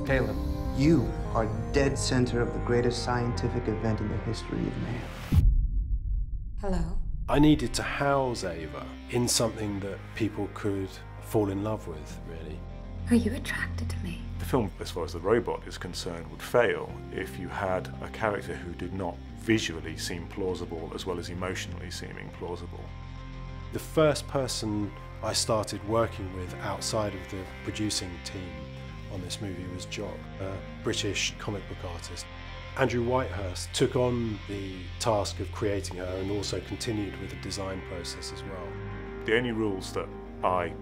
Caleb. You are dead center of the greatest scientific event in the history of man. Hello. I needed to house Ava in something that people could fall in love with, really. Are you attracted to me? The film, as far as the robot is concerned, would fail if you had a character who did not visually seem plausible as well as emotionally seeming plausible. The first person I started working with outside of the producing team on this movie was Jock, a British comic book artist. Andrew Whitehurst took on the task of creating her and also continued with the design process as well. The only rules that I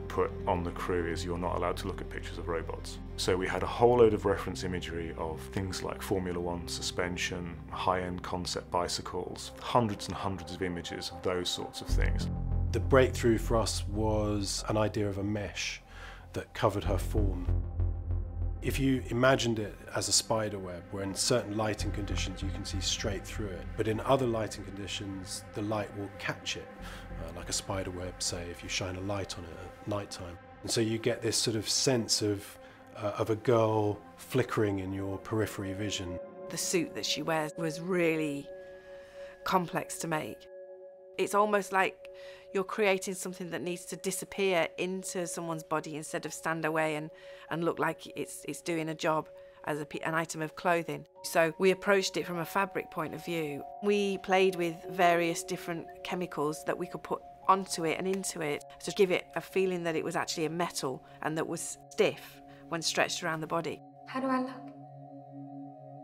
put on the crew is you're not allowed to look at pictures of robots. So we had a whole load of reference imagery of things like Formula One suspension, high-end concept bicycles, hundreds and hundreds of images of those sorts of things. The breakthrough for us was an idea of a mesh that covered her form. If you imagined it as a spider web, where in certain lighting conditions you can see straight through it, but in other lighting conditions the light will catch it, like a spider web, say, if you shine a light on it at night time. And so you get this sort of sense of a girl flickering in your periphery vision. The suit that she wears was really complex to make. It's almost like you're creating something that needs to disappear into someone's body instead of stand away and look like it's doing a job as an item of clothing. So we approached it from a fabric point of view. We played with various different chemicals that we could put onto it and into it to give it a feeling that it was actually a metal and that was stiff when stretched around the body. How do I look?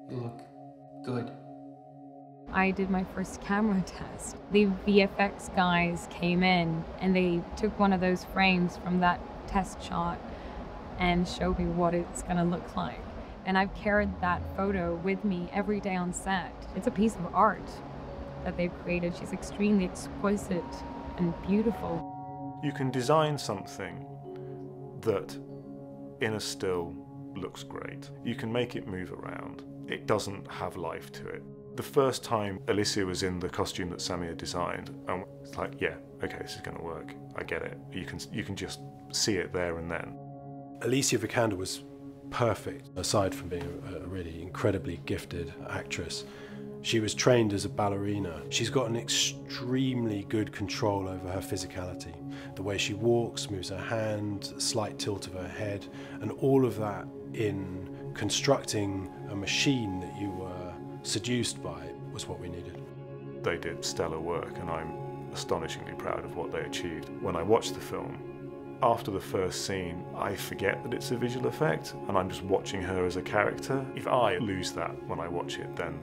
You look good. I did my first camera test. The VFX guys came in and they took one of those frames from that test shot and showed me what it's gonna look like. And I've carried that photo with me every day on set. It's a piece of art that they've created. She's extremely exquisite and beautiful. You can design something that in a still looks great. You can make it move around. It doesn't have life to it. The first time Alicia was in the costume that Samir designed, and it's like, yeah, okay, this is gonna work. I get it. You can just see it there and then. Alicia Vikander was perfect, aside from being a really incredibly gifted actress. She was trained as a ballerina. She's got an extremely good control over her physicality. The way she walks, moves her hand, a slight tilt of her head, and all of that in constructing a machine that you were seduced by was what we needed. They did stellar work, and I'm astonishingly proud of what they achieved. When I watched the film, after the first scene, I forget that it's a visual effect, and I'm just watching her as a character. If I lose that when I watch it, then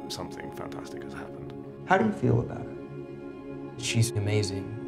something fantastic has happened. How do you feel about her? She's amazing.